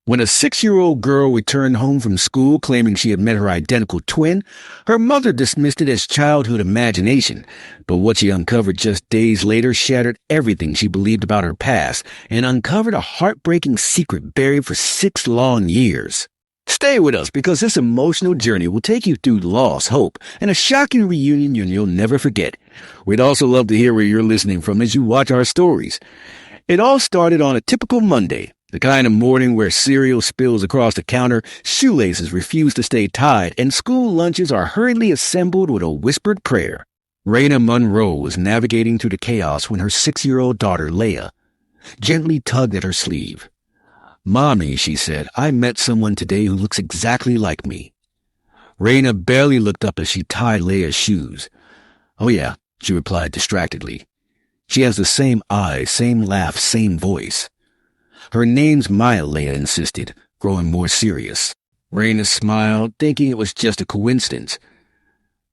When a 6-year-old girl returned home from school claiming she had met her identical twin, her mother dismissed it as childhood imagination, but what she uncovered just days later shattered everything she believed about her past and uncovered a heartbreaking secret buried for 6 long years. Stay with us because this emotional journey will take you through loss, hope, and a shocking reunion you'll never forget. We'd also love to hear where you're listening from as you watch our stories. It all started on a typical Monday. The kind of morning where cereal spills across the counter, shoelaces refuse to stay tied, and school lunches are hurriedly assembled with a whispered prayer. Raina Monroe was navigating through the chaos when her 6-year-old daughter, Leah, gently tugged at her sleeve. "Mommy," she said, "I met someone today who looks exactly like me." Raina barely looked up as she tied Leah's shoes. "Oh yeah," she replied distractedly. "She has the same eyes, same laugh, same voice." "Her name's Maya," Leah insisted, growing more serious. Raina smiled, thinking it was just a coincidence.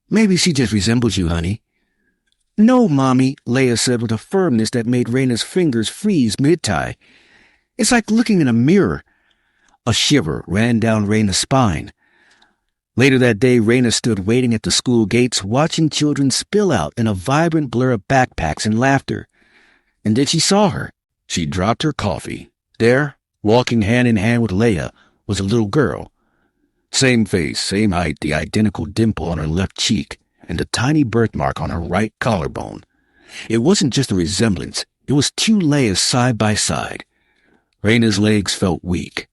"Maybe she just resembles you, honey." "No, Mommy," Leah said with a firmness that made Raina's fingers freeze mid-tie. "It's like looking in a mirror." A shiver ran down Raina's spine. Later that day, Raina stood waiting at the school gates, watching children spill out in a vibrant blur of backpacks and laughter. And then she saw her. She dropped her coffee. There, walking hand in hand with Leah, was a little girl. Same face, same height, the identical dimple on her left cheek, and a tiny birthmark on her right collarbone. It wasn't just a resemblance. It was 2 Leahs side by side. Raina's legs felt weak.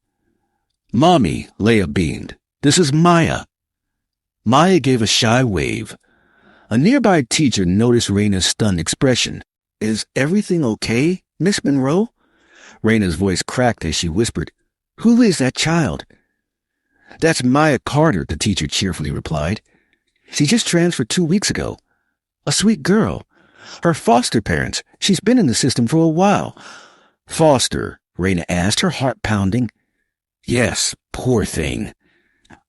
"Mommy," Leah beamed. "This is Maya." Maya gave a shy wave. A nearby teacher noticed Raina's stunned expression. "Is everything okay, Miss Monroe?" Raina's voice cracked as she whispered, "Who is that child?" "That's Maya Carter," the teacher cheerfully replied. "She just transferred 2 weeks ago. A sweet girl. Her foster parents. She's been in the system for a while." "Foster?" Raina asked, her heart pounding. "Yes, poor thing.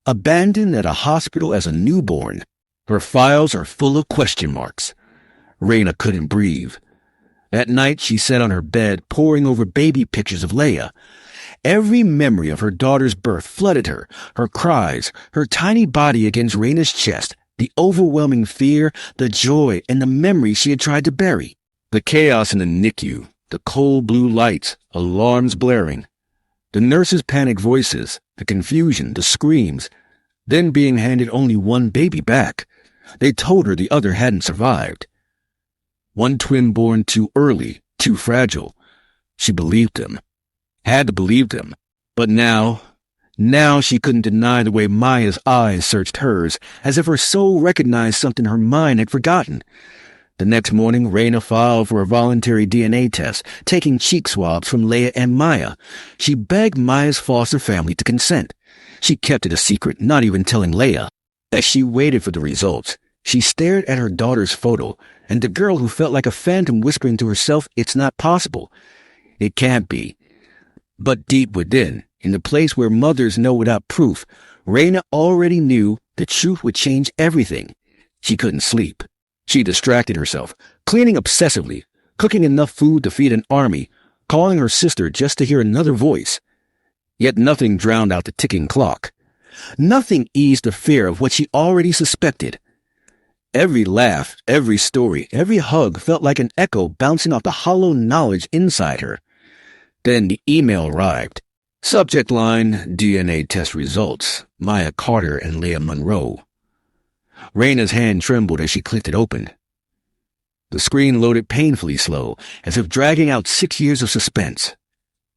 Abandoned at a hospital as a newborn. Her files are full of question marks." Raina couldn't breathe. That night she sat on her bed, poring over baby pictures of Leah. Every memory of her daughter's birth flooded her, her cries, her tiny body against Raina's chest, the overwhelming fear, the joy, and the memories she had tried to bury. The chaos in the NICU, the cold blue lights, alarms blaring. The nurses' panicked voices, the confusion, the screams, then being handed only one baby back. They told her the other hadn't survived. One twin born too early, too fragile. She believed them. Had to believe them. But now she couldn't deny the way Maya's eyes searched hers, as if her soul recognized something her mind had forgotten. The next morning, Raina filed for a voluntary DNA test, taking cheek swabs from Leah and Maya. She begged Maya's foster family to consent. She kept it a secret, not even telling Leah. As she waited for the results, she stared at her daughter's photo, and the girl who felt like a phantom whispering to herself, "It's not possible. It can't be." But deep within, in the place where mothers know without proof, Raina already knew the truth would change everything. She couldn't sleep. She distracted herself, cleaning obsessively, cooking enough food to feed an army, calling her sister just to hear another voice. Yet nothing drowned out the ticking clock. Nothing eased the fear of what she already suspected. Every laugh, every story, every hug felt like an echo bouncing off the hollow knowledge inside her. Then the email arrived. Subject line, DNA test results, Maya Carter and Leah Monroe. Raina's hand trembled as she clicked it open. The screen loaded painfully slow, as if dragging out 6 years of suspense.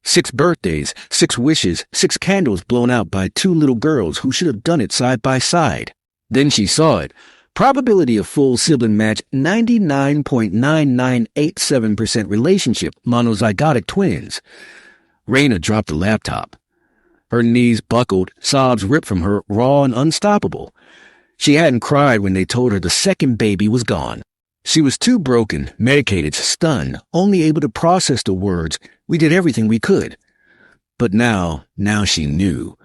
6 birthdays, 6 wishes, 6 candles blown out by 2 little girls who should have done it side by side. Then she saw it. Probability of full sibling match 99.9987% relationship, monozygotic twins. Raina dropped the laptop. Her knees buckled, sobs ripped from her, raw and unstoppable. She hadn't cried when they told her the second baby was gone. She was too broken, medicated, stunned, only able to process the words, "We did everything we could." But now she knew.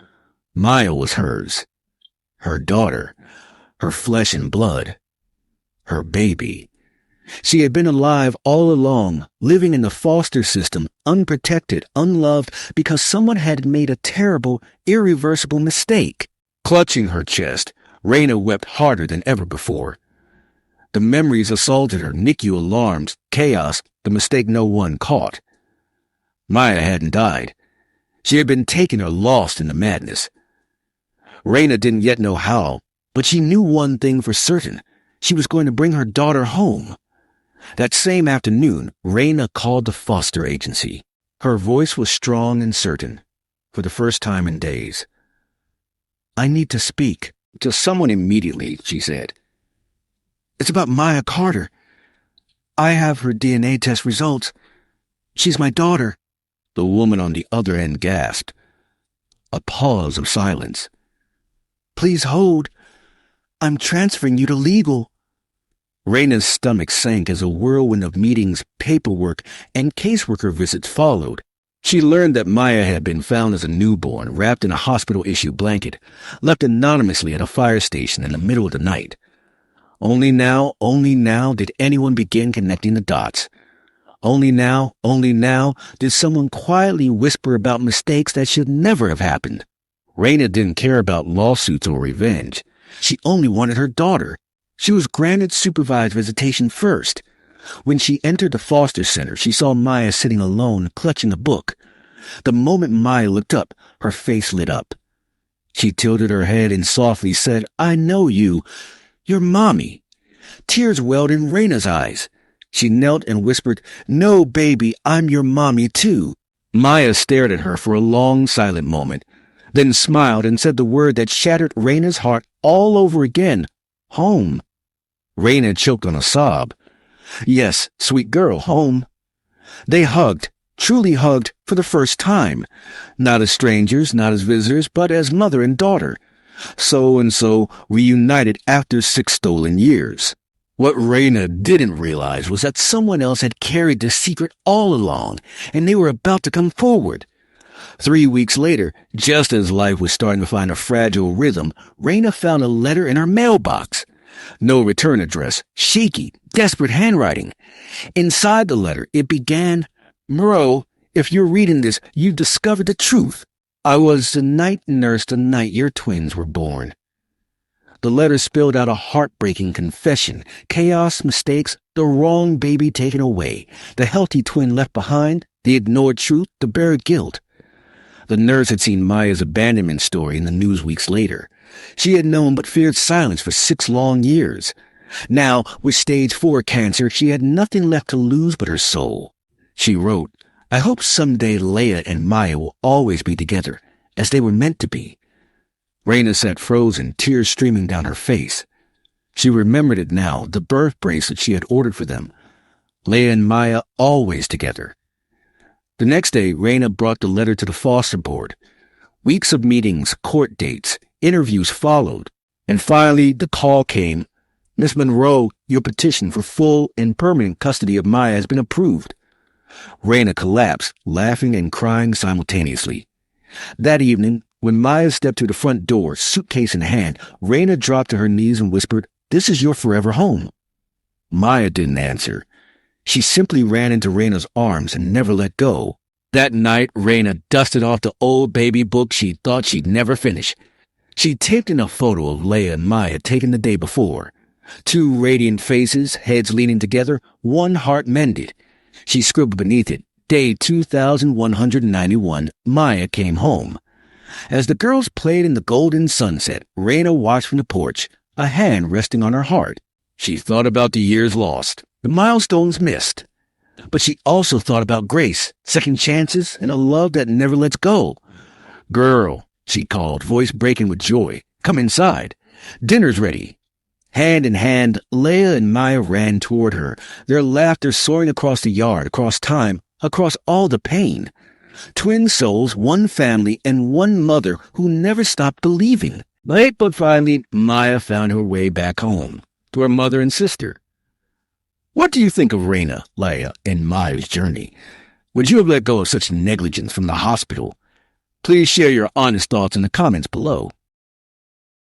Maya was hers. Her daughter. Her flesh and blood. Her baby. She had been alive all along, living in the foster system, unprotected, unloved, because someone had made a terrible, irreversible mistake. Clutching her chest, Raina wept harder than ever before. The memories assaulted her, NICU alarms, chaos, the mistake no one caught. Maya hadn't died. She had been taken or lost in the madness. Raina didn't yet know how, but she knew one thing for certain. She was going to bring her daughter home. That same afternoon, Raina called the foster agency. Her voice was strong and certain, for the first time in days. "I need to speak to someone immediately," she said. "It's about Maya Carter. I have her DNA test results. She's my daughter." The woman on the other end gasped. A pause of silence. "Please hold. I'm transferring you to legal." Raina's stomach sank as a whirlwind of meetings, paperwork, and caseworker visits followed. She learned that Maya had been found as a newborn, wrapped in a hospital-issue blanket, left anonymously at a fire station in the middle of the night. Only now did anyone begin connecting the dots. Only now did someone quietly whisper about mistakes that should never have happened. Raina didn't care about lawsuits or revenge. She only wanted her daughter. She was granted supervised visitation first. When she entered the foster center, she saw Maya sitting alone, clutching a book. The moment Maya looked up, her face lit up. She tilted her head and softly said, "I know you. You're Mommy." Tears welled in Raina's eyes. She knelt and whispered, "No, baby, I'm your mommy too." Maya stared at her for a long, silent moment, then smiled and said the word that shattered Raina's heart all over again, "Home." Raina choked on a sob. Yes, sweet girl, home. They hugged, truly hugged for the first time, not as strangers, not as visitors, but as mother and daughter. So and so reunited after 6 stolen years. What Raina didn't realize was that someone else had carried the secret all along, and they were about to come forward. 3 weeks later, just as life was starting to find a fragile rhythm, Raina found a letter in her mailbox. No return address, shaky, desperate handwriting. Inside the letter, it began, "Moreau, if you're reading this, you've discovered the truth. I was the night nurse the night your twins were born." The letter spilled out a heartbreaking confession, chaos, mistakes, the wrong baby taken away, the healthy twin left behind, the ignored truth, the bare guilt. The nurse had seen Maya's abandonment story in the news weeks later. She had known but feared silence for 6 long years. Now, with stage 4 cancer, she had nothing left to lose but her soul. She wrote, "I hope someday Leia and Maya will always be together, as they were meant to be." Raina sat frozen, tears streaming down her face. She remembered it now, the birth bracelet she had ordered for them. Leia and Maya always together. The next day, Raina brought the letter to the foster board. Weeks of meetings, court dates, interviews followed, and finally the call came. "Miss Monroe, your petition for full and permanent custody of Maya has been approved." Raina collapsed, laughing and crying simultaneously. That evening, when Maya stepped to the front door, suitcase in hand, Raina dropped to her knees and whispered, "This is your forever home." Maya didn't answer. She simply ran into Raina's arms and never let go. That night, Raina dusted off the old baby book she thought she'd never finish. She taped in a photo of Leia and Maya taken the day before. 2 radiant faces, heads leaning together, one heart mended. She scribbled beneath it, "Day 2191, Maya came home." As the girls played in the golden sunset, Raina watched from the porch, a hand resting on her heart. She thought about the years lost, the milestones missed. But she also thought about grace, second chances, and a love that never lets go. "Girl," she called, voice breaking with joy, "come inside. Dinner's ready." Hand in hand, Leia and Maya ran toward her, their laughter soaring across the yard, across time, across all the pain. Twin souls, one family, and one mother who never stopped believing. But finally, Maya found her way back home, to her mother and sister. What do you think of Raina, Leia, and Maya's journey? Would you have let go of such negligence from the hospital? Please share your honest thoughts in the comments below.